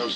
And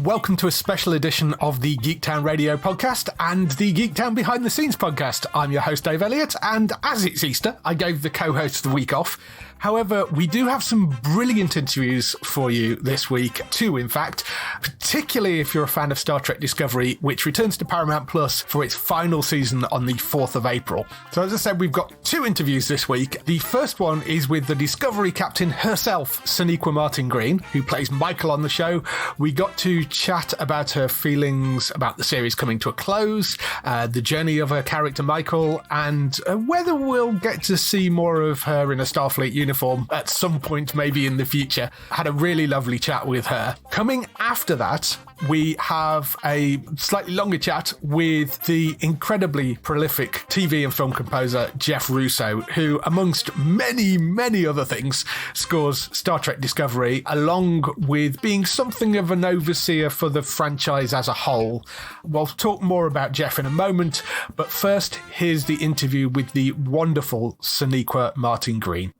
welcome to a special edition of the Geektown Radio podcast and the Geektown Behind the Scenes podcast. I'm your host, Dave Elliott, and as it's Easter, I gave the co-host the week off. However, we do have some brilliant interviews for you this week, two in fact, particularly if you're a fan of Star Trek Discovery, which returns to Paramount Plus for its final season on the 4th of April. So as I said, we've got two interviews this week. The first one is with the Discovery captain herself, Sonequa Martin-Green, who plays Michael on the show. We got to chat about her feelings about the series coming to a close, the journey of her character Michael, and whether we'll get to see more of her in a Starfleet uniform at some point, maybe in the future. Had a really lovely chat with her. Coming after that, we have a slightly longer chat with the incredibly prolific TV and film composer Jeff Russo, who, amongst many, many other things, scores Star Trek Discovery, along with being something of an overseer for the franchise as a whole. We'll talk more about Jeff in a moment, but first, here's the interview with the wonderful Sonequa Martin-Green.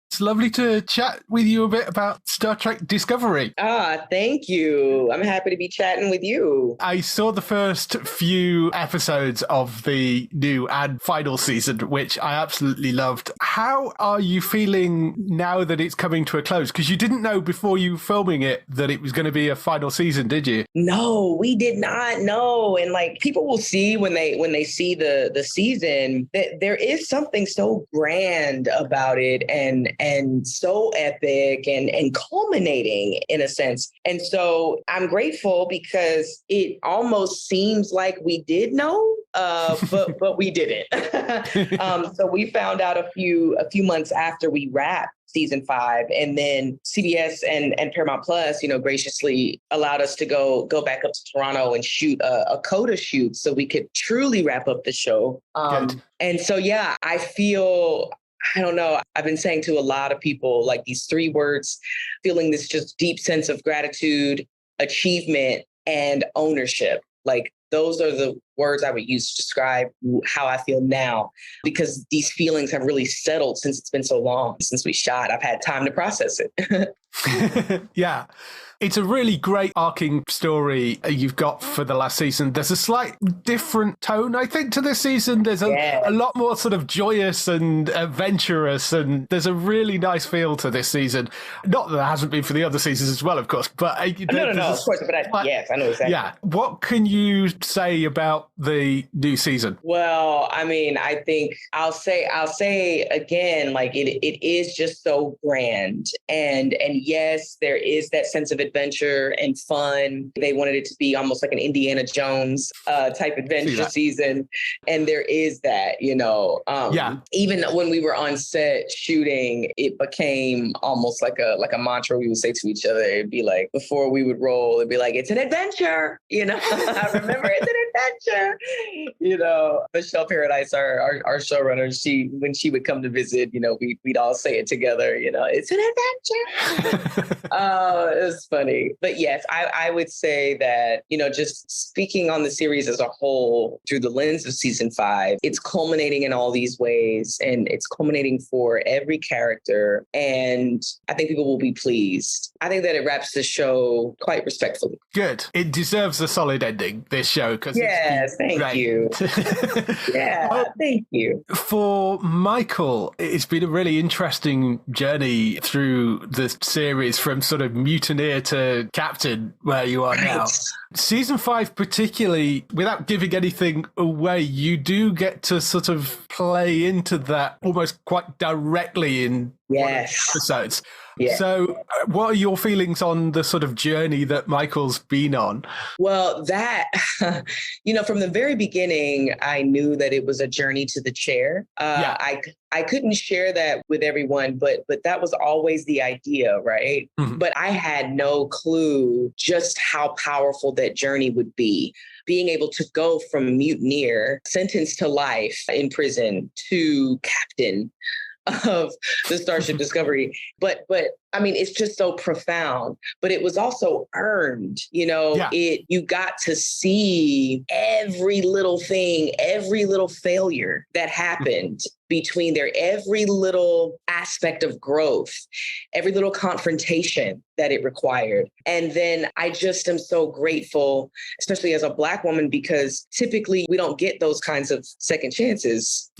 It's lovely to chat with you a bit about Star Trek Discovery. Thank you. I'm happy to be chatting with you. I saw the first few episodes of the new and final season, which I absolutely loved. How are you feeling now that it's coming to a close? Because you didn't know before you were filming it that it was going to be a final season, did you? No, we did not know. And like people will see when they see the season that there is something so grand about it and so epic and culminating in a sense. And so I'm grateful because it almost seems like we did know, but we didn't. So we found out a few months after we wrapped season 5, and then CBS and Paramount Plus, graciously allowed us to go back up to Toronto and shoot a coda shoot so we could truly wrap up the show. And so, yeah, I don't know. I've been saying to a lot of people, like these 3 words, feeling this just deep sense of gratitude, achievement, and ownership. Like those are the words I would use to describe how I feel now, because these feelings have really settled since it's been so long since we shot. I've had time to process it. Yeah. It's a really great arcing story you've got for the last season. There's a slight different tone, I think, to this season. There's a lot more sort of joyous and adventurous, and there's a really nice feel to this season. Not that there hasn't been for the other seasons as well, of course. But no, of course. But yes, I know exactly. Yeah. What can you say about the new season? Well, I mean, I think I'll say again, like it is just so grand, and yes, there is that sense of adventure and fun. They wanted it to be almost like an Indiana Jones type adventure season. And there is that, even when we were on set shooting, it became almost like a mantra we would say to each other. It'd be like, before we would roll, it'd be like, it's an adventure, I remember it's an adventure. Michelle Paradise, our showrunner, when she would come to visit, we'd all say it together, it's an adventure. It was funny. But yes, I would say that, just speaking on the series as a whole through the lens of season 5, it's culminating in all these ways, and it's culminating for every character. And I think people will be pleased. I think that it wraps the show quite respectfully. Good. It deserves a solid ending, this show. Yes, thank you. Thank you. For Michael, it's been a really interesting journey through the series from sort of mutineer to captain, where you are now. Season 5 particularly, without giving anything away, you do get to sort of play into that almost quite directly in one of the episodes. Yeah. So what are your feelings on the sort of journey that Michael's been on? Well, that, from the very beginning, I knew that it was a journey to the chair. I couldn't share that with everyone, but that was always the idea, right? Mm-hmm. But I had no clue just how powerful that journey would be. Being able to go from mutineer, sentenced to life in prison, to captain, of the Starship Discovery. But I mean, it's just so profound, but it was also earned, you got to see every little thing, every little failure that happened between there, every little aspect of growth, every little confrontation that it required. And then I just am so grateful, especially as a Black woman, because typically we don't get those kinds of second chances.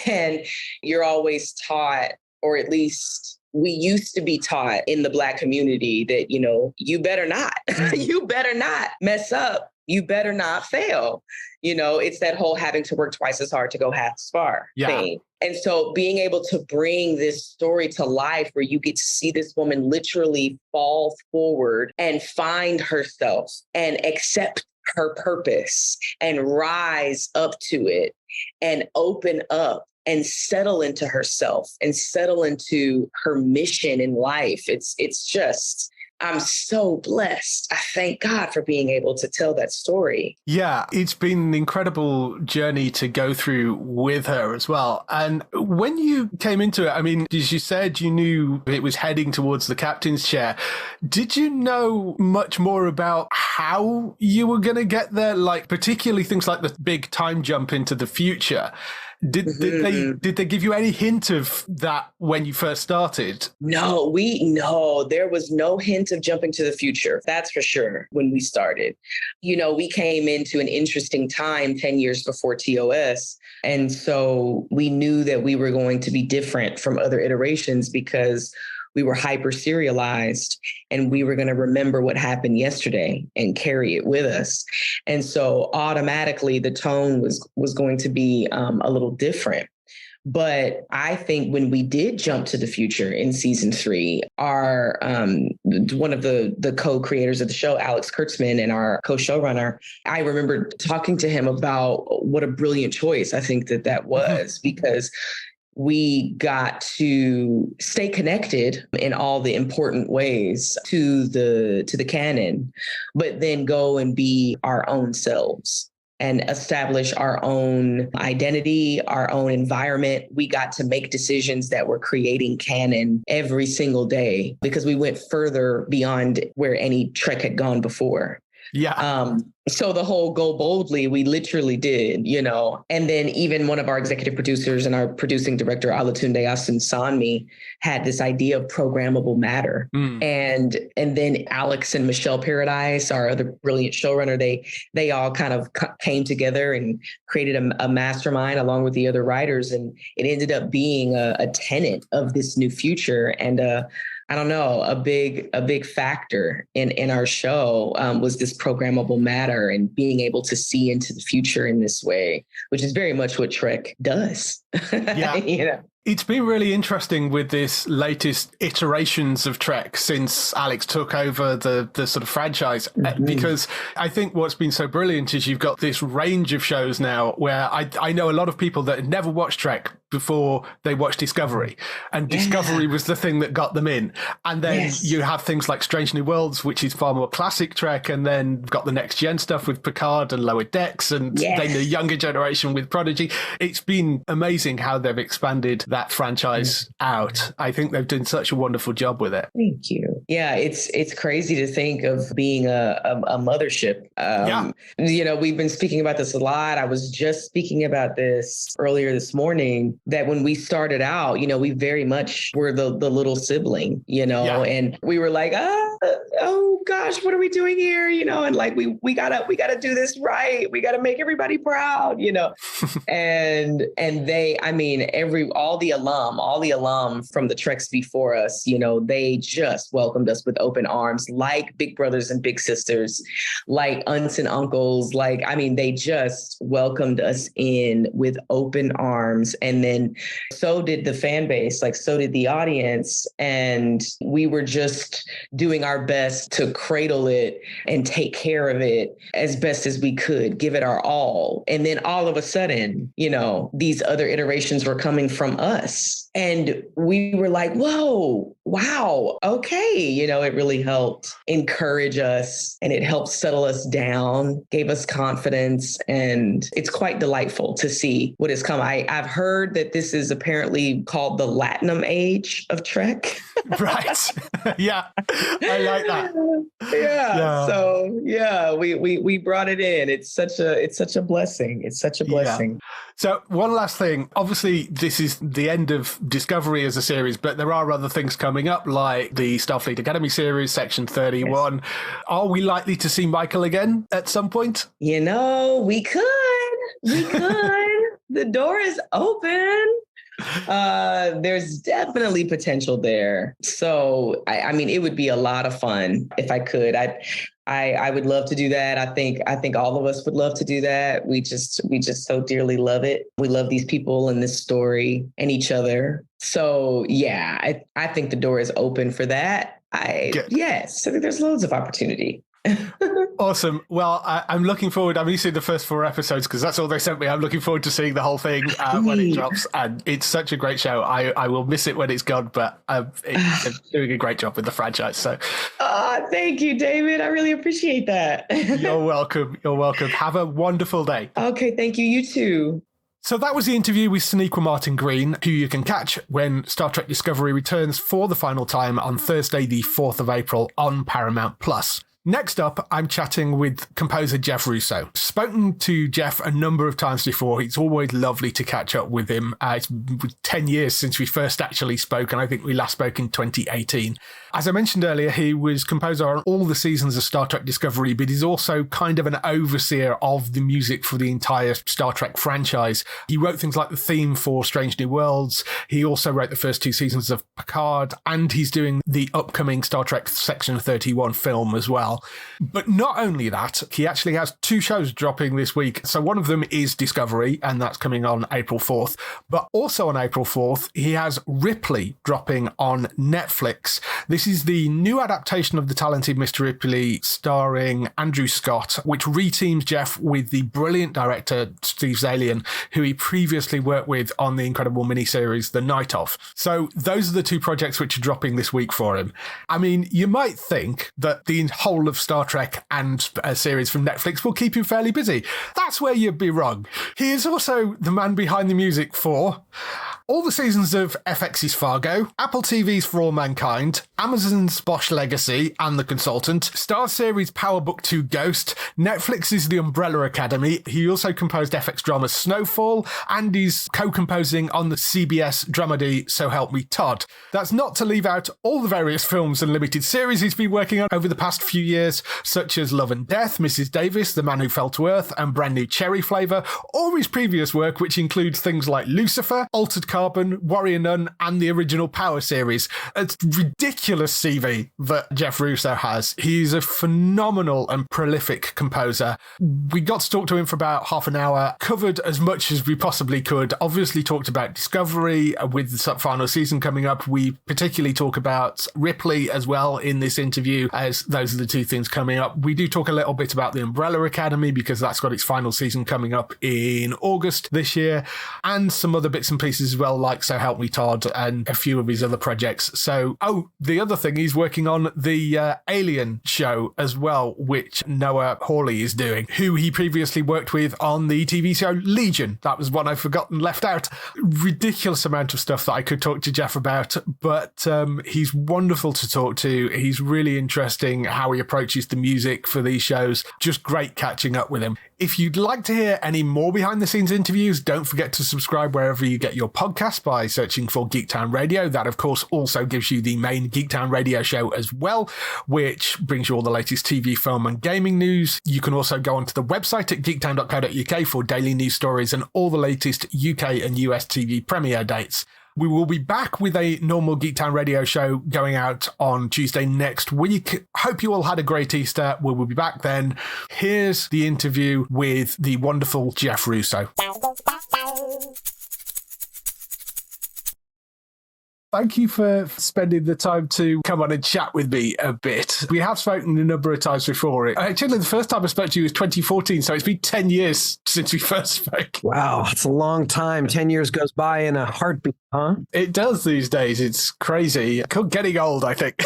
And you're always taught, or at least we used to be taught in the Black community that, you better not, you better not mess up. You better not fail. It's that whole having to work twice as hard to go half as far thing. And so being able to bring this story to life where you get to see this woman literally fall forward and find herself and accept her purpose and rise up to it and open up and settle into herself and settle into her mission in life. It's just, I'm so blessed. I thank God for being able to tell that story. Yeah, it's been an incredible journey to go through with her as well. And when you came into it, I mean, as you said, you knew it was heading towards the captain's chair. Did you know much more about how you were going to get there? Like particularly things like the big time jump into the future. Did they give you any hint of that when you first started? No, there was no hint of jumping to the future. That's for sure. When we started, we came into an interesting time 10 years before TOS. And so we knew that we were going to be different from other iterations because we were hyper serialized and we were going to remember what happened yesterday and carry it with us. And so automatically the tone was going to be a little different. But I think when we did jump to the future in season 3, our one of the co-creators of the show, Alex Kurtzman, and our co-showrunner, I remember talking to him about what a brilliant choice I think that was, because we got to stay connected in all the important ways to the canon, but then go and be our own selves and establish our own identity, our own environment. We got to make decisions that were creating canon every single day because we went further beyond where any Trek had gone before. Yeah. So the whole go boldly, we literally did, and then even one of our executive producers and our producing director, Alatunde Asun-Sanmi, had this idea of programmable matter. And then Alex and Michelle Paradise, our other brilliant showrunner, they all kind of came together and created a mastermind along with the other writers. And it ended up being a tenet of this new future. And I don't know, a big factor in our show was this programmable matter and being able to see into the future in this way, which is very much what Trek does. Yeah. It's been really interesting with this latest iterations of Trek since Alex took over the sort of franchise, because I think what's been so brilliant is you've got this range of shows now where I know a lot of people that had never watched Trek before they watched Discovery, and Discovery was the thing that got them in. And then you have things like Strange New Worlds, which is far more classic Trek, and then got the next gen stuff with Picard and Lower Decks, and then the younger generation with Prodigy. It's been amazing how they've expanded that franchise out. I think they've done such a wonderful job with it. Thank you. Yeah, it's crazy to think of being a mothership. We've been speaking about this a lot. I was just speaking about this earlier this morning, that when we started out, we very much were the little sibling, and we were like, oh gosh, what are we doing here? And like, we gotta do this right. We gotta make everybody proud, and they, I mean, all the alum from the Treks before us, they just welcomed us with open arms, like big brothers and big sisters, like aunts and uncles. Like, I mean, they just welcomed us in with open arms. And then so did the fan base, like so did the audience. And we were just doing our best to cradle it and take care of it as best as we could, give it our all. And then all of a sudden, these other iterations were coming from us. And we were like, whoa, wow, okay. It really helped encourage us and it helped settle us down, gave us confidence. And it's quite delightful to see what has come. I've heard that this is apparently called the Latinum age of Trek. Right. Yeah. I like that. Yeah. So we brought it in. It's such a blessing. It's such a blessing. Yeah. So one last thing. Obviously, this is the end of Discovery as a series, but there are other things coming up, like the Starfleet Academy series, Section 31. Yes. Are we likely to see Michael again at some point? We could. The door is open. There's definitely potential there. So, I mean, it would be a lot of fun if I could. I would love to do that. I think all of us would love to do that. We just so dearly love it. We love these people and this story and each other. So yeah, I think the door is open for that. Yes, I think there's loads of opportunity. Awesome. Well, I'm looking forward. I'm only seeing the first 4 episodes because that's all they sent me. I'm looking forward to seeing the whole thing when it drops. And it's such a great show. I will miss it when it's gone, but it's doing a great job with the franchise. So, thank you, David. I really appreciate that. You're welcome. You're welcome. Have a wonderful day. Okay. Thank you. You too. So that was the interview with Sonequa Martin-Green, who you can catch when Star Trek Discovery returns for the final time on Thursday, the 4th of April on Paramount+. Next up, I'm chatting with composer Jeff Russo. Spoken to Jeff a number of times before. It's always lovely to catch up with him. It's been 10 years since we first actually spoke, and I think we last spoke in 2018. As I mentioned earlier, he was composer on all the seasons of Star Trek Discovery, but he's also kind of an overseer of the music for the entire Star Trek franchise. He wrote things like the theme for Strange New Worlds. He also wrote the first 2 seasons of Picard, and he's doing the upcoming Star Trek Section 31 film as well. But not only that, he actually has 2 shows dropping this week. So one of them is Discovery, and that's coming on April 4th. But also on April 4th, he has Ripley dropping on Netflix. This is the new adaptation of the talented Mr. Ripley starring Andrew Scott, which reteams Jeff with the brilliant director Steve Zalian, who he previously worked with on the incredible miniseries The Night Of. So those are the 2 projects which are dropping this week for him. I mean, you might think that the whole of Star Trek and a series from Netflix will keep him fairly busy. That's where you'd be wrong. He is also the man behind the music for all the seasons of FX's Fargo, Apple TV's For All Mankind, Amazon's Bosch Legacy and The Consultant, Star Series Power Book 2 Ghost, Netflix's The Umbrella Academy. He also composed FX drama Snowfall, and he's co-composing on the CBS dramedy So Help Me Todd. That's not to leave out all the various films and limited series he's been working on over the past few years, such as Love and Death, Mrs. Davis, The Man Who Fell to Earth, and Brand New Cherry Flavour, or his previous work, which includes things like Lucifer, Altered Carbon, Warrior Nun, and the original Power series. It's ridiculous CV that Jeff Russo has. He's a phenomenal and prolific composer. We got to talk to him for about half an hour, covered as much as we possibly could. Obviously talked about Discovery with the final season coming up. We particularly talk about Ripley as well in this interview, as those are the 2 things coming up. We do talk a little bit about the Umbrella Academy because that's got its final season coming up in August this year, and some other bits and pieces as well, like So Help Me Todd and a few of his other projects. So, the other thing, he's working on the Alien show as well, which Noah Hawley is doing, who he previously worked with on the TV show Legion. That was one I've forgotten left out. Ridiculous amount of stuff that I could talk to Jeff about, but he's wonderful to talk to. He's really interesting how he approaches the music for these shows. Just great catching up with him. If you'd like to hear any more behind the scenes interviews, don't forget to subscribe wherever you get your podcasts by searching for Geektown Radio. That, of course, also gives you the main Geektown Radio show as well, which brings you all the latest TV, film and gaming news. You can also go onto the website at geektown.co.uk for daily news stories and all the latest UK and US TV premiere dates. We will be back with a normal Geektown Radio show going out on Tuesday next week. Hope you all had a great Easter. We will be back then. Here's the interview with the wonderful Jeff Russo. Thank you for spending the time to come on and chat with me a bit. We have spoken a number of times before. Actually, the first time I spoke to you was 2014, so it's been 10 years since we first spoke. Wow, it's a long time. 10 years goes by in a heartbeat, huh? It does these days. It's crazy. Getting old, I think.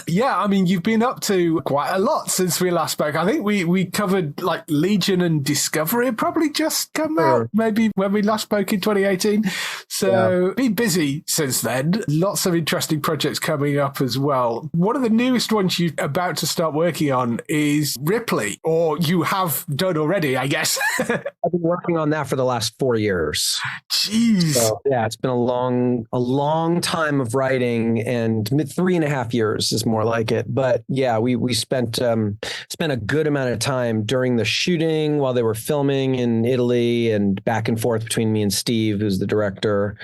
Yeah, I mean, you've been up to quite a lot since we last spoke. I think we covered like Legion and Discovery had probably just come out, maybe when we last spoke in 2018. So been busy since then. Lots of interesting projects coming up as well. One of the newest ones you're about to start working on is Ripley, or you have done already, I guess. I've been working on that for the last 4 years. Jeez. So, yeah, it's been a long time of writing, and 3.5 years is more like it. But yeah, we spent a good amount of time during the shooting while they were filming in Italy, and back and forth between me and Steve, who's the director,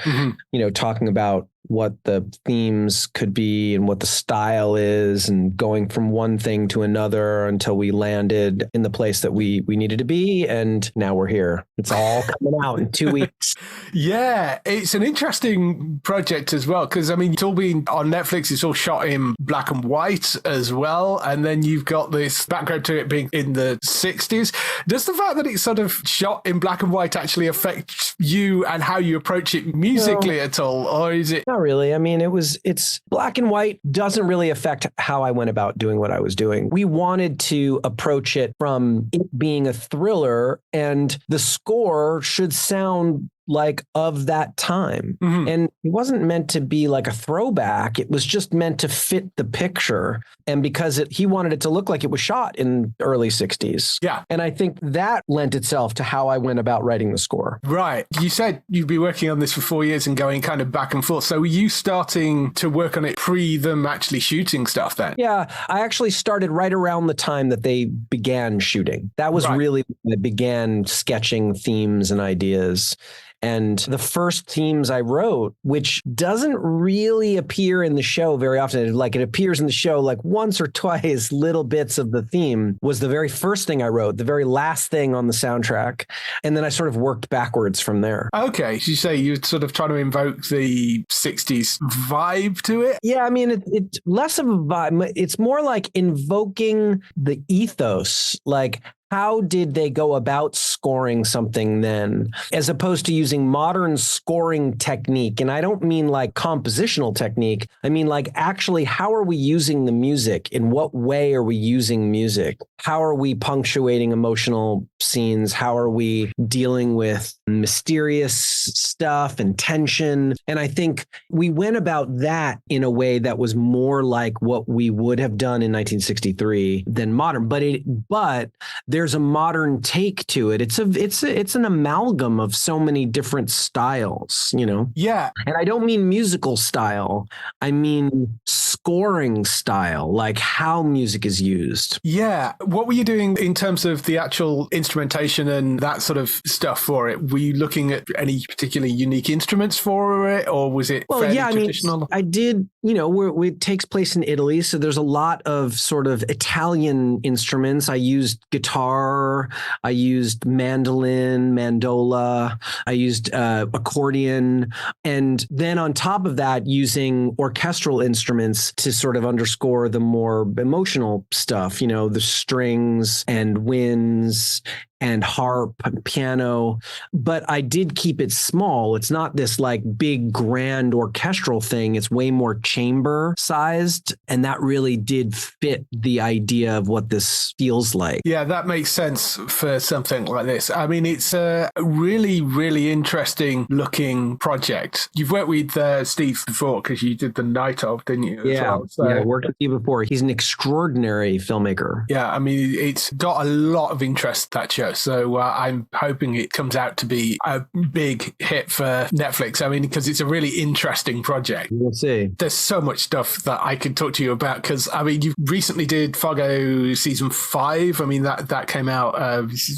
talking about what the themes could be and what the style is, and going from one thing to another until we landed in the place that we needed to be. And now we're here. It's all coming out in 2 weeks. Yeah, it's an interesting project as well, because I mean, it's all been on Netflix. It's all shot in black and white as well. And then you've got this background to it being in the 60s. Does the fact that it's sort of shot in black and white actually affect you and how you approach it musically at all? Or is it? Not really. I mean, it's black and white doesn't really affect how I went about doing what I was doing. We wanted to approach it from it being a thriller, and the score should sound like of that time. Mm-hmm. And it wasn't meant to be like a throwback. It was just meant to fit the picture. And because he wanted it to look like it was shot in the early 60s. Yeah. And I think that lent itself to how I went about writing the score. Right. You said you'd be working on this for 4 years and going kind of back and forth. So were you starting to work on it pre them actually shooting stuff then? Yeah. I actually started right around the time that they began shooting. That was really when I began sketching themes and ideas. And the first themes I wrote, which doesn't really appear in the show very often, like it appears in the show like once or twice, little bits of the theme, was the very first thing I wrote, the very last thing on the soundtrack. And then I sort of worked backwards from there. Okay. So you say you're sort of trying to invoke the 60s vibe to it? Yeah, I mean, it's less of a vibe. It's more like invoking the ethos, like how did they go about scoring something then, as opposed to using modern scoring technique? And I don't mean like compositional technique. I mean, like, actually, how are we using the music? In what way are we using music? How are we punctuating emotional scenes? How are we dealing with mysterious stuff and tension? And I think we went about that in a way that was more like what we would have done in 1963 than modern. But there's a modern take to it. It's an amalgam of so many different styles, you know? Yeah. And I don't mean musical style. I mean scoring style, like how music is used. Yeah. What were you doing in terms of the actual instrumentation and that sort of stuff for it? Were you looking at any particularly unique instruments for it, or was it fairly traditional? I did, it takes place in Italy, so there's a lot of sort of Italian instruments. I used guitar, I used mandolin, mandola, I used accordion, and then on top of that, using orchestral instruments to sort of underscore the more emotional stuff, the strings and winds and harp and piano. But I did keep it small. It's not this like big grand orchestral thing. It's way more chamber sized. And that really did fit the idea of what this feels like. Yeah, that makes sense for something like this. I mean, it's a really, really interesting looking project. You've worked with Steve before because you did The Night Of, didn't you? Yeah, I worked with you before. He's an extraordinary filmmaker. Yeah, I mean, it's got a lot of interest, that show. So I'm hoping it comes out to be a big hit for Netflix. I mean, because it's a really interesting project. We'll see. There's so much stuff that I could talk to you about because, I mean, you recently did Fargo season 5. I mean, that came out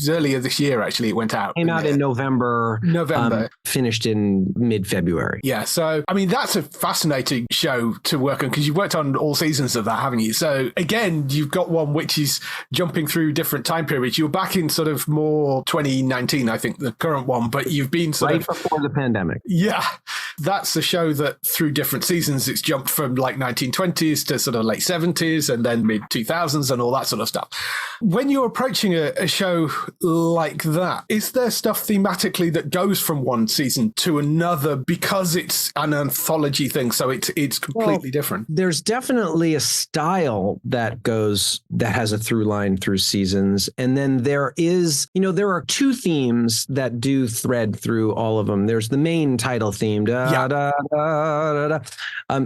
earlier this year, actually. It went out. Came out in November. Finished in mid-February. Yeah. So, I mean, that's a fascinating show to work on because you've worked on all seasons of that, haven't you? So, again, you've got one which is jumping through different time periods. You're back in sort of of more 2019, I think, the current one, but you've been sort right of before the pandemic. Yeah, that's a show that through different seasons, it's jumped from like 1920s to sort of late 70s and then mid 2000s and all that sort of stuff. When you're approaching a show like that, is there stuff thematically that goes from one season to another because it's an anthology thing, so it's completely different? There's definitely a style that has a through line through seasons. And then there is, there are two themes that do thread through all of them. There's the main title theme.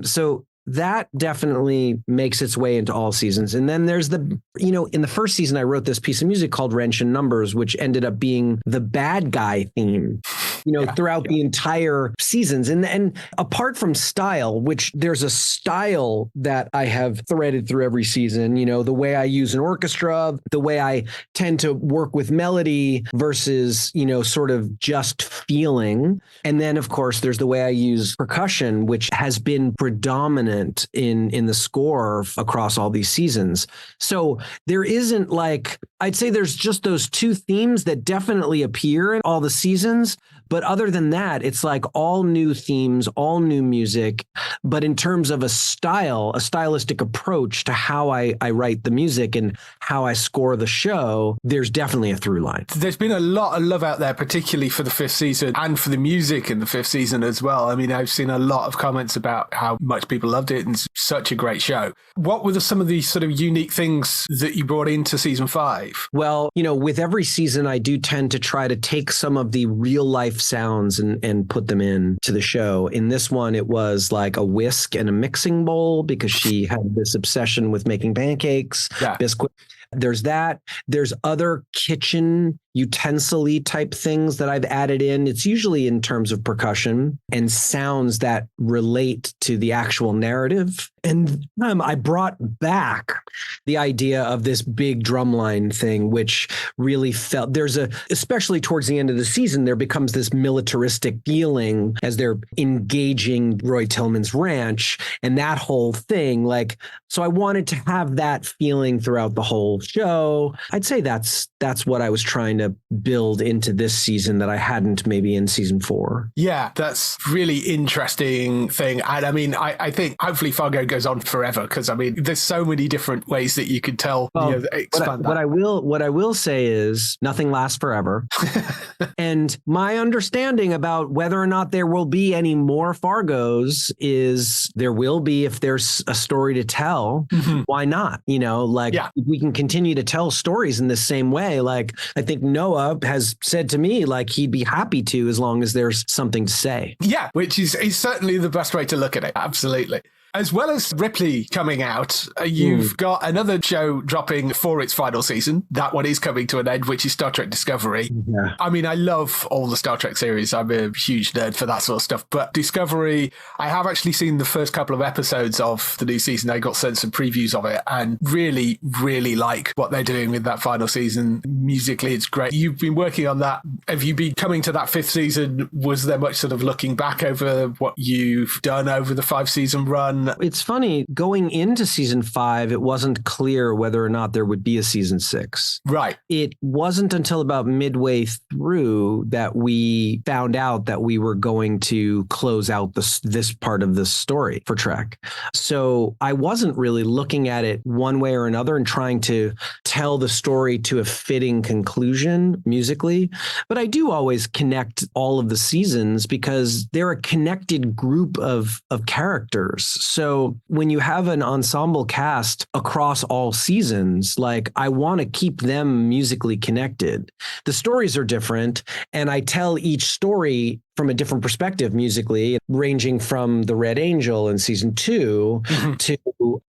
So that definitely makes its way into all seasons. And then there's in the first season, I wrote this piece of music called Wrench and Numbers, which ended up being the bad guy theme, throughout the entire seasons. And apart from style, which there's a style that I have threaded through every season, the way I use an orchestra, the way I tend to work with melody versus, sort of just feeling. And then, of course, there's the way I use percussion, which has been predominant in the score across all these seasons. So there isn't I'd say there's just those two themes that definitely appear in all the seasons. But other than that, it's like all new themes, all new music. But in terms of a stylistic approach to how I write the music and how I score the show, there's definitely a through line. There's been a lot of love out there, particularly for the fifth season and for the music in the fifth season as well. I mean, I've seen a lot of comments about how much people loved it and it's such a great show. What were some of the sort of unique things that you brought into season 5? Well, with every season, I do tend to try to take some of the real life sounds and put them in to the show. In this one, it was like a whisk and a mixing bowl because she had this obsession with making pancakes, biscuit. There's that. There's other kitchen utensil-y type things that I've added in. It's usually in terms of percussion and sounds that relate to the actual narrative. And I brought back the idea of this big drumline thing, which really felt especially towards the end of the season, there becomes this militaristic feeling as they're engaging Roy Tillman's ranch and that whole thing. So I wanted to have that feeling throughout the whole show. I'd say that's what I was trying to build into this season that I hadn't maybe in season 4. Yeah, that's really interesting thing. And I mean, I think hopefully Fargo goes on forever because I mean, there's so many different ways that you could tell. Expand what I will say is nothing lasts forever. And my understanding about whether or not there will be any more Fargos is there will be if there's a story to tell. Mm-hmm. Why not? If we can continue to tell stories in the same way. I think Noah has said to me, he'd be happy to as long as there's something to say. Yeah, which is certainly the best way to look at it. Absolutely. As well as Ripley coming out, you've got another show dropping for its final season. That one is coming to an end, which is Star Trek Discovery. Yeah. I mean, I love all the Star Trek series. I'm a huge nerd for that sort of stuff. But Discovery, I have actually seen the first couple of episodes of the new season. I got sent some previews of it and really, really like what they're doing with that final season. Musically, it's great. You've been working on that. Have you been coming to that 5th season? Was there much sort of looking back over what you've done over the 5-season run? It's funny, going into season 5, it wasn't clear whether or not there would be a season 6. Right. It wasn't until about midway through that we found out that we were going to close out this part of the story for Trek. So I wasn't really looking at it one way or another and trying to tell the story to a fitting conclusion musically. But I do always connect all of the seasons because they're a connected group of characters. So when you have an ensemble cast across all seasons, I want to keep them musically connected. The stories are different, and I tell each story from a different perspective musically, ranging from the Red Angel in season 2 to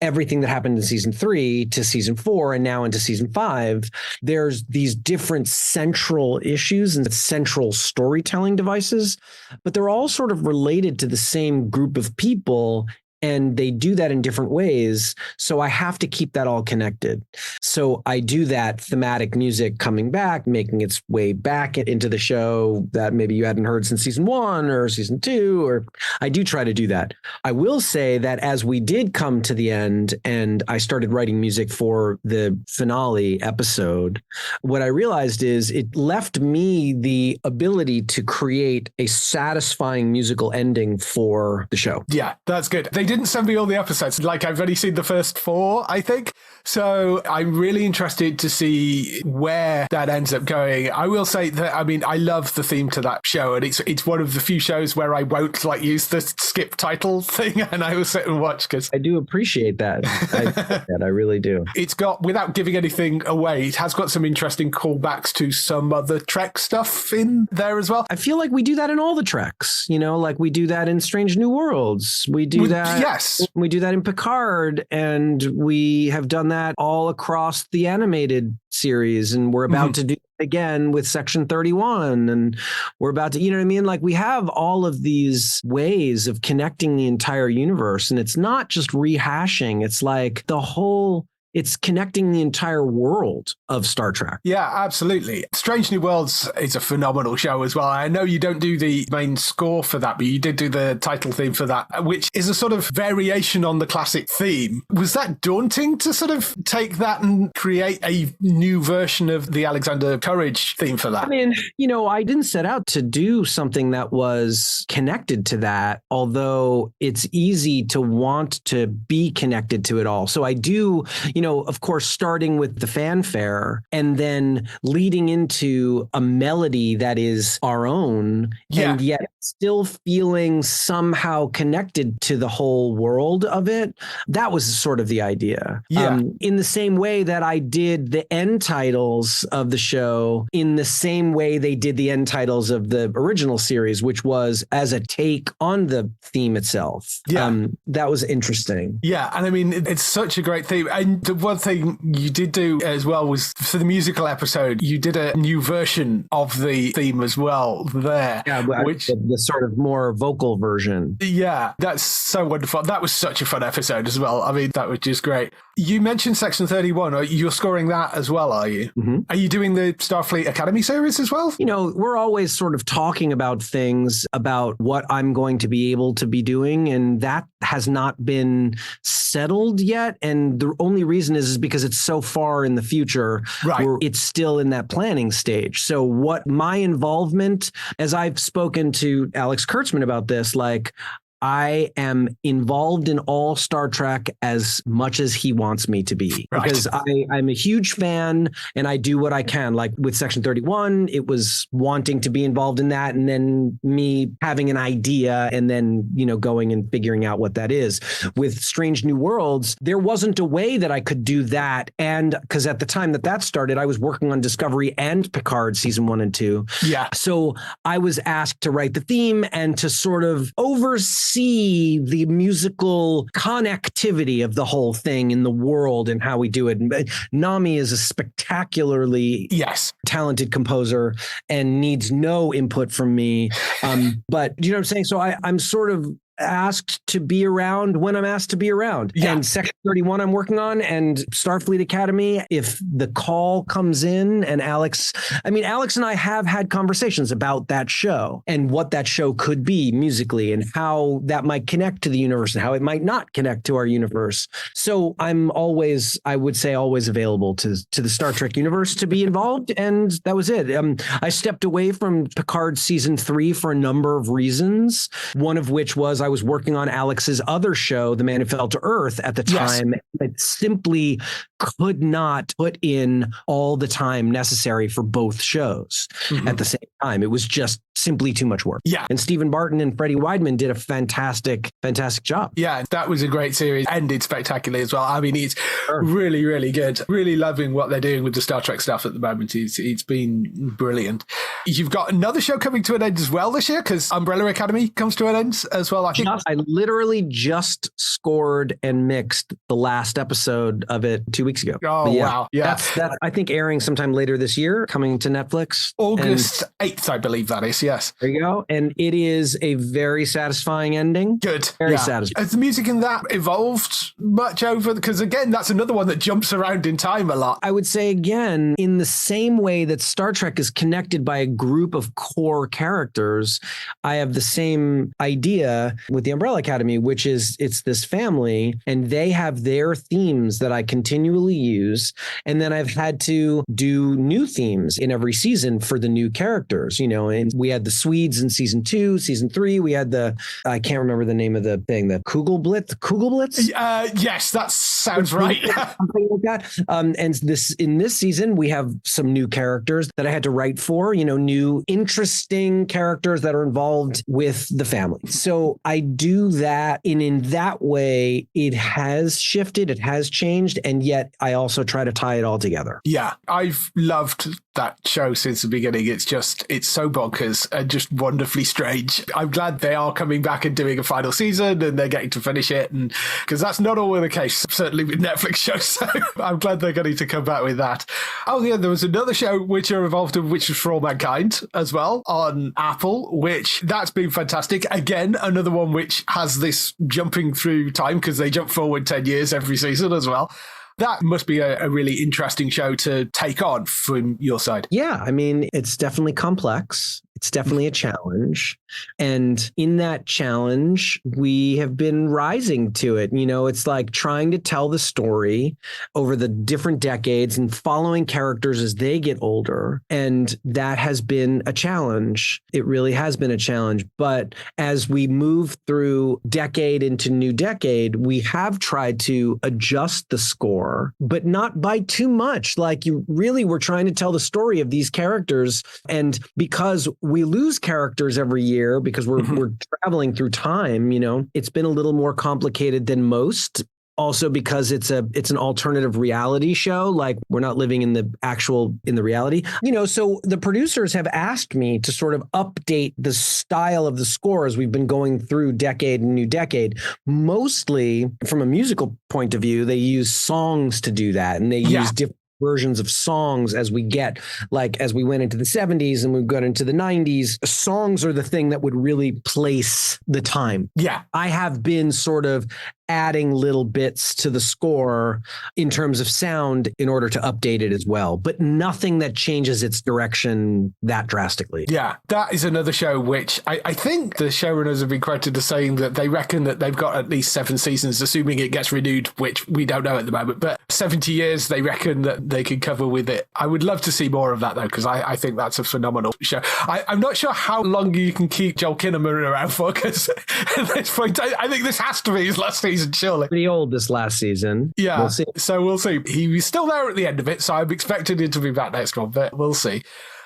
everything that happened in season 3 to season 4 and now into season 5. There's these different central issues and central storytelling devices, but they're all sort of related to the same group of people And they do that in different ways. So I have to keep that all connected. So I do that thematic music coming back, making its way back into the show that maybe you hadn't heard since season 1 or season 2, or I do try to do that. I will say that as we did come to the end and I started writing music for the finale episode, what I realized is it left me the ability to create a satisfying musical ending for the show. Yeah, that's good. They didn't send me all the episodes. Like, I've only seen the first 4, I think. So I'm really interested to see where that ends up going. I will say that, I mean, I love the theme to that show, and it's one of the few shows where I won't like use the skip title thing, and I will sit and watch because I do appreciate that. I really do. It's got, without giving anything away, it has got some interesting callbacks to some other Trek stuff in there as well. I feel like we do that in all the Treks, like we do that in Strange New Worlds. We do that. Yes. We do that in Picard, and we have done that all across the animated series, and we're about to do it again with Section 31, and we're about to, what I mean? Like, we have all of these ways of connecting the entire universe, and it's not just rehashing. It's like it's connecting the entire world of Star Trek. Yeah, absolutely. Strange New Worlds is a phenomenal show as well. I know you don't do the main score for that, but you did do the title theme for that, which is a sort of variation on the classic theme. Was that daunting to sort of take that and create a new version of the Alexander Courage theme for that? I mean, I didn't set out to do something that was connected to that, although it's easy to want to be connected to it all. So I do, of course, starting with the fanfare and then leading into a melody that is our own, and yet still feeling somehow connected to the whole world of it. That was sort of the idea. Yeah. In the same way that I did the end titles of the show, in the same way they did the end titles of the original series, which was as a take on the theme itself. Yeah. That was interesting. Yeah. And I mean, it's such a great theme. And the one thing you did do as well was for the musical episode, you did a new version of the theme as well there. Yeah, which the sort of more vocal version. Yeah, that's so wonderful. That was such a fun episode as well. I mean, that was just great. You mentioned Section 31. You're scoring that as well, are you? Mm-hmm. Are you doing the Starfleet Academy series as well? We're always sort of talking about things, about what I'm going to be able to be doing, and that has not been settled yet. And the only reason is because it's so far in the future, right? It's still in that planning stage. So what my involvement, as I've spoken to Alex Kurtzman about this, like, I am involved in all Star Trek as much as he wants me to be, right, because I'm a huge fan and I do what I can. Like with Section 31, it was wanting to be involved in that, and then me having an idea and then, going and figuring out what that is. With Strange New Worlds, there wasn't a way that I could do that. And because at the time that started, I was working on Discovery and Picard season 1 and 2. Yeah. So I was asked to write the theme and to sort of oversee the musical connectivity of the whole thing in the world and how we do it. And Nami is a spectacularly talented composer and needs no input from me. But you know what I'm saying? So I'm sort of asked to be around when I'm asked to be around. Yeah. And Section 31 I'm working on, and Starfleet Academy, if the call comes in, and Alex and I have had conversations about that show and what that show could be musically and how that might connect to the universe and how it might not connect to our universe. So I'm always available to the Star Trek universe to be involved. And that was it. I stepped away from Picard season 3 for a number of reasons. One of which was I was working on Alex's other show, The Man Who Fell to Earth, at the time. I simply could not put in all the time necessary for both shows at the same time. It was just simply too much work. Yeah. And Stephen Barton and Freddie Weidman did a fantastic job. Yeah, that was a great series. Ended spectacularly as well. I mean, it's really, really good. Really loving what they're doing with the Star Trek stuff at the moment. It's been brilliant. You've got another show coming to an end as well this year, because Umbrella Academy comes to an end as well. I literally just scored and mixed the last episode of it 2 weeks ago. Oh, wow. Yeah. That's I think airing sometime later this year, coming to Netflix. August 8th, I believe that is. Yes. There you go. And it is a very satisfying ending. Good. Very satisfying. Has the music in that evolved much over? Because again, that's another one that jumps around in time a lot. I would say again, in the same way that Star Trek is connected by a group of core characters, I have the same idea with the Umbrella Academy, which is it's this family and they have their themes that I continually use. And then I've had to do new themes in every season for the new characters, and we had the Swedes in season 2, season 3. We had I can't remember the name of the thing, the Kugelblitz? Yes, that sounds right. Something like that. And in this season, we have some new characters that I had to write for, new interesting characters that are involved with the family. So I do that. And in that way, it has shifted, it has changed. And yet I also try to tie it all together. Yeah, I've loved that show since the beginning. It's so bonkers and just wonderfully strange. I'm glad they are coming back and doing a final season and they're getting to finish it. And because that's not always the case, certainly with Netflix shows. So I'm glad they're going to come back with that. Oh yeah, there was another show which you're involved in, which is For All Mankind as well on Apple, which that's been fantastic. Again, another one which has this jumping through time because they jump forward 10 years every season as well. That must be a really interesting show to take on from your side. Yeah, I mean, it's definitely complex. It's definitely a challenge. And in that challenge, we have been rising to it. It's like trying to tell the story over the different decades and following characters as they get older. And that has been a challenge. It really has been a challenge. But as we move through decade into new decade, we have tried to adjust the score, but not by too much. Like we're trying to tell the story of these characters. And because we lose characters every year because we're traveling through time, it's been a little more complicated than most. Also because it's an alternative reality show. Like we're not living in the reality, so the producers have asked me to sort of update the style of the score as we've been going through decade and new decade. Mostly from a musical point of view, they use songs to do that. And they use different versions of songs as we went into the 70s and we got into the 90s. Songs are the thing that would really place the time. Yeah. I have been sort of adding little bits to the score in terms of sound in order to update it as well, but nothing that changes its direction that drastically. Yeah, that is another show which I think the showrunners have been quoted as saying that they reckon that they've got at least 7 seasons, assuming it gets renewed, which we don't know at the moment, but 70 years they reckon that they can cover with it. I would love to see more of that though, because I think that's a phenomenal show. I'm not sure how long you can keep Joel Kinnaman around for, because at this point, I think this has to be his last season, surely. Pretty old this last season. Yeah, we'll see. So we'll see. He was still there at the end of it, so I'm expecting him to be back next one, but we'll see.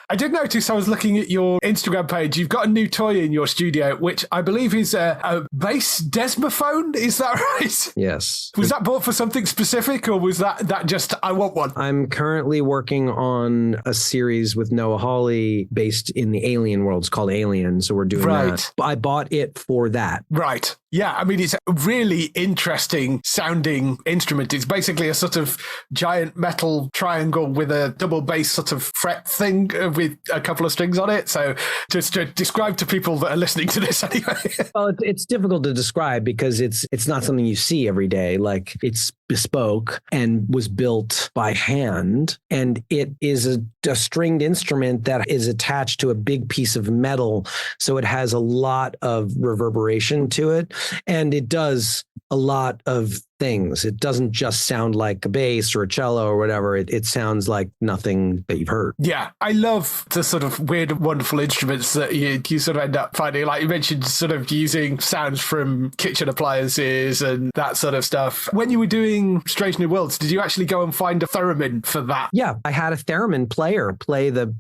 I did notice, I was looking at your Instagram page, you've got a new toy in your studio, which I believe is a bass desmophone. Is that right? Yes. Was that bought for something specific, or was that just, I want one? I'm currently working on a series with Noah Hawley based in the alien world. It's called Alien, so we're doing that. I bought it for that. Right. Yeah, I mean, it's a really interesting sounding instrument. It's basically a sort of giant metal triangle with a double bass sort of fret thing with a couple of strings on it. So just to describe to people that are listening to this anyway. Well, it's difficult to describe because it's not something you see every day. Like, it's bespoke and was built by hand. And it is a stringed instrument that is attached to a big piece of metal. So it has a lot of reverberation to it. And it does a lot of things. It doesn't just sound like a bass or a cello or whatever. It sounds like nothing that you've heard. Yeah, I love the sort of weird, wonderful instruments that you sort of end up finding. Like you mentioned, sort of using sounds from kitchen appliances and that sort of stuff. When you were doing Strange New Worlds, did you actually go and find a theremin for that? Yeah, I had a theremin player play the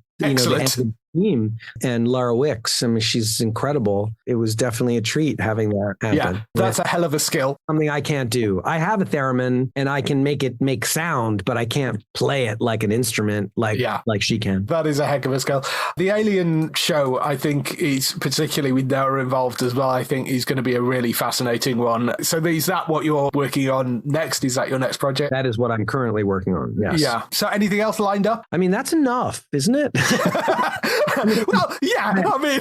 team. And Lara Wicks, I mean, she's incredible. It was definitely a treat having that happen. Yeah, that's a hell of a skill. Something I can't do. I have a theremin and I can make it make sound, but I can't play it like an instrument like she can. That is a heck of a skill. The Alien show, I think, is particularly with Noah involved as well. I think is going to be a really fascinating one. So is that what you're working on next? Is that your next project? That is what I'm currently working on. Yes. Yeah. So anything else lined up? I mean, that's enough, isn't it? Well, yeah. I mean,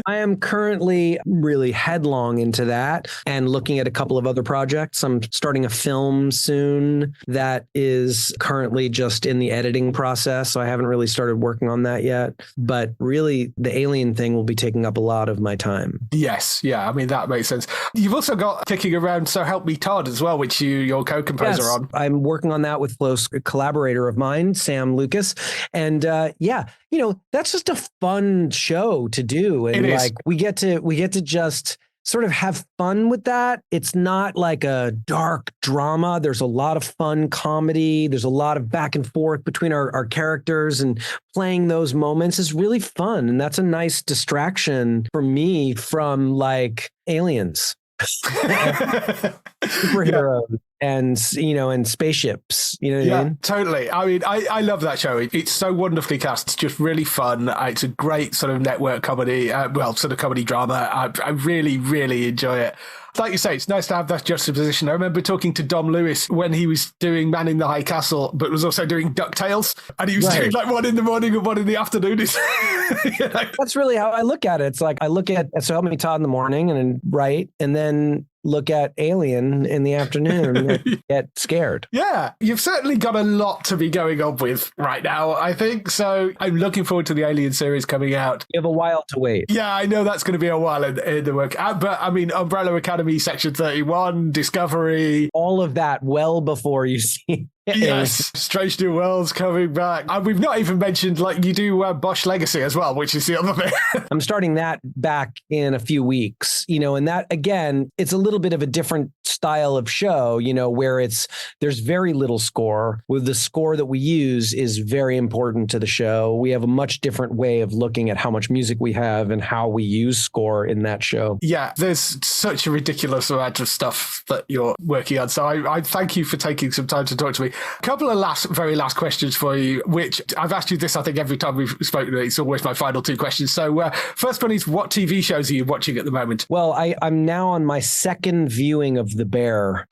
I am currently really headlong into that and looking at a couple of other projects. I'm starting a film soon that is currently just in the editing process. So I haven't really started working on that yet. But really, the Alien thing will be taking up a lot of my time. Yes. Yeah. I mean, that makes sense. You've also got kicking around So Help Me Todd as well, which you're co-composer on. I'm working on that with a close collaborator of mine, Sam Lucas. And that's just a fun show to do. And we get to just sort of have fun with that. It's not like a dark drama. There's a lot of fun comedy. There's a lot of back and forth between our characters, and playing those moments is really fun. And that's a nice distraction for me from like aliens. Superheroes and spaceships, what I mean? Totally. I mean, I love that show. It's so wonderfully cast. It's just really fun. It's a great sort of network comedy, sort of comedy drama. I really, really enjoy it. Like you say, it's nice to have that juxtaposition. I remember talking to Dom Lewis when he was doing Man in the High Castle, but was also doing DuckTales. And he was doing like one in the morning and one in the afternoon. That's really how I look at it. It's like I look at So Help Me Todd in the morning and then look at Alien in the afternoon and get scared. Yeah, you've certainly got a lot to be going on with right now, I think. So I'm looking forward to the Alien series coming out. You have a while to wait. Yeah, I know that's going to be a while in the work. But I mean, Umbrella Academy, Section 31, Discovery. All of that well before you see. Yes, Strange New Worlds coming back. And we've not even mentioned, like, you do Bosch Legacy as well, which is the other thing. I'm starting that back in a few weeks, and that, again, it's a little bit of a different style of show, where there's very little score. With the score that we use is very important to the show. We have a much different way of looking at how much music we have and how we use score in that show. Yeah, there's such a ridiculous amount of stuff that you're working on. So I thank you for taking some time to talk to me. A couple of very last questions for you, which I've asked you this, I think, every time we've spoken. It's always my final two questions. So first one is, what TV shows are you watching at the moment? Well, I'm now on my second viewing of The Bear.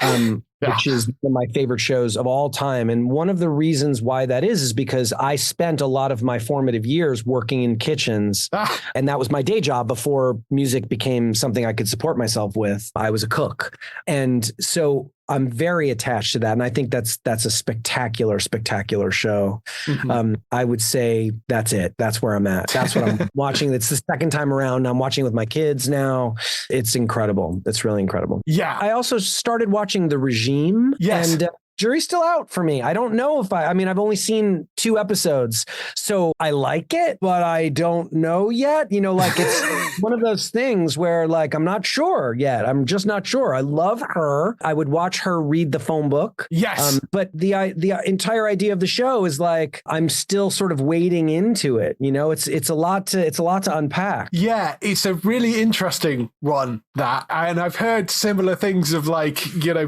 Which is one of my favorite shows of all time. And one of the reasons why that is because I spent a lot of my formative years working in kitchens. And that was my day job before music became something I could support myself with. I was a cook. And so I'm very attached to that. And I think that's a spectacular, spectacular show. Mm-hmm. I would say that's it. That's where I'm at. That's what I'm watching. It's the second time around. I'm watching with my kids now. It's incredible. It's really incredible. Yeah. I also started watching The Regime. Yes. And jury's still out for me. I don't know if I've only seen 2 episodes, so I like it, but I don't know yet. It's one of those things where I'm not sure yet. I'm just not sure. I love her. I would watch her read the phone book. Yes. But the entire idea of the show is I'm still sort of wading into it. It's a lot to unpack. Yeah, it's a really interesting one, that. And I've heard similar things of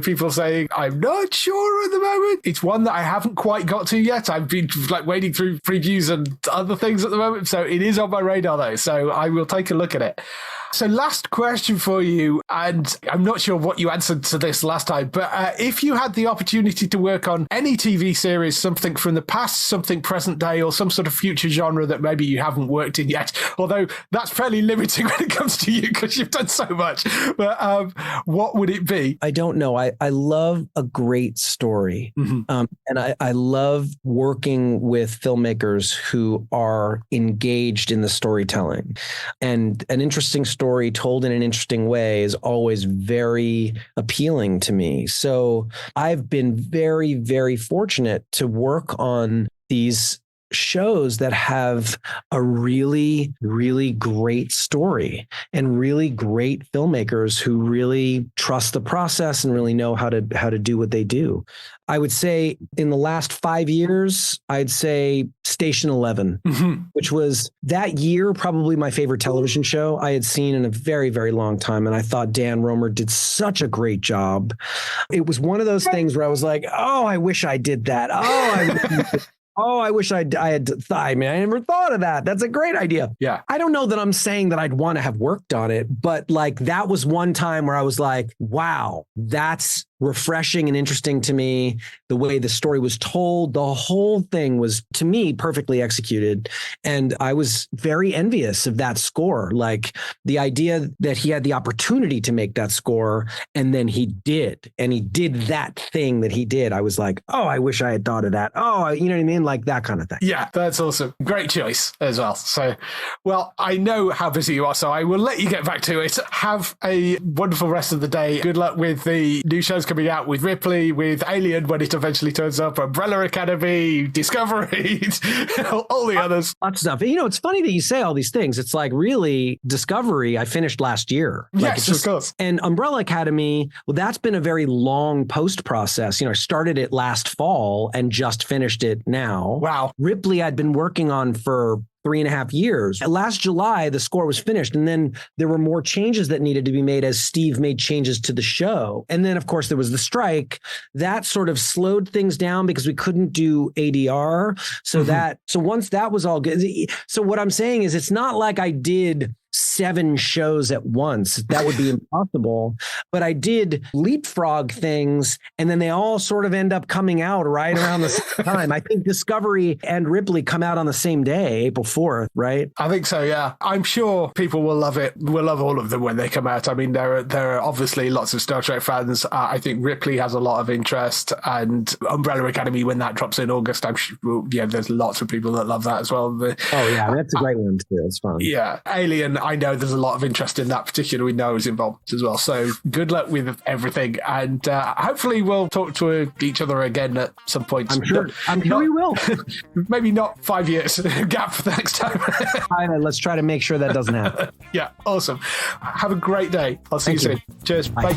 people saying, I'm not sure at the moment. It's one that I haven't quite got to yet. I've been wading through previews and other things at the moment. So it is on my radar though. So I will take a look at it. So last question for you, and I'm not sure what you answered to this last time, but if you had the opportunity to work on any TV series, something from the past, something present day, or some sort of future genre that maybe you haven't worked in yet, although that's fairly limiting when it comes to you because you've done so much, but what would it be? I don't know. I love a great story. Mm-hmm. And I love working with filmmakers who are engaged in the storytelling. And an interesting story told in an interesting way is always very appealing to me. So I've been very, very fortunate to work on these shows that have a really, really great story and really great filmmakers who really trust the process and really know how to do what they do. I would say in the last 5 years, I'd say Station 11, which was that year probably my favorite television show I had seen in a very, very long time. And I thought Dan Romer did such a great job. It was one of those things where I was like, oh, I wish I did that. I wish I had thought. I mean, I never thought of that. That's a great idea. Yeah. I don't know that I'm saying that I'd want to have worked on it, but like that was one time where I was like, wow, that's refreshing and interesting to me. The way the story was told, the whole thing was, to me, perfectly executed. And I was very envious of that score. Like the idea that he had the opportunity to make that score and then he did. And he did that thing that he did. I was like, oh, I wish I had thought of that. Oh, you know what I mean? Like that kind of thing. Yeah, that's awesome. Great choice as well. So, well, I know how busy you are, so I will let you get back to it. Have a wonderful rest of the day. Good luck with the new shows coming out with Ripley, with Alien when it eventually turns up, Umbrella Academy, Discovery, all the others. Lots of stuff. You know, it's funny that you say all these things. It's like really Discovery, I finished last year. Like Yes, of course. And Umbrella Academy, well, that's been a very long post process. You know, I started it last fall and just finished it now. Wow. Ripley I'd been working on for 3.5 years. Last July, the score was finished. And then there were more changes that needed to be made as Steve made changes to the show. And then, of course, there was the strike. That sort of slowed things down because we couldn't do ADR. So once that was all good. So what I'm saying is it's not like I did 7 shows at once. That would be impossible. But I did leapfrog things, and then they all sort of end up coming out right around the same time. I think Discovery and Ripley come out on the same day, April 4th, right? I think so, yeah. I'm sure people will love it. We'll love all of them when they come out. I mean, there are obviously lots of Star Trek fans. I think Ripley has a lot of interest, and Umbrella Academy, when that drops in August, I'm sure, there's lots of people that love that as well. Oh, yeah, that's a great one, too. It's fun. Yeah. Alien, I know there's a lot of interest in that particular window is involved as well. So good luck with everything. And hopefully we'll talk to each other again at some point. I'm sure we will. Maybe not 5 years gap for the next time. Let's try to make sure that doesn't happen. Yeah, awesome. Have a great day. I'll see you soon. Cheers. Bye.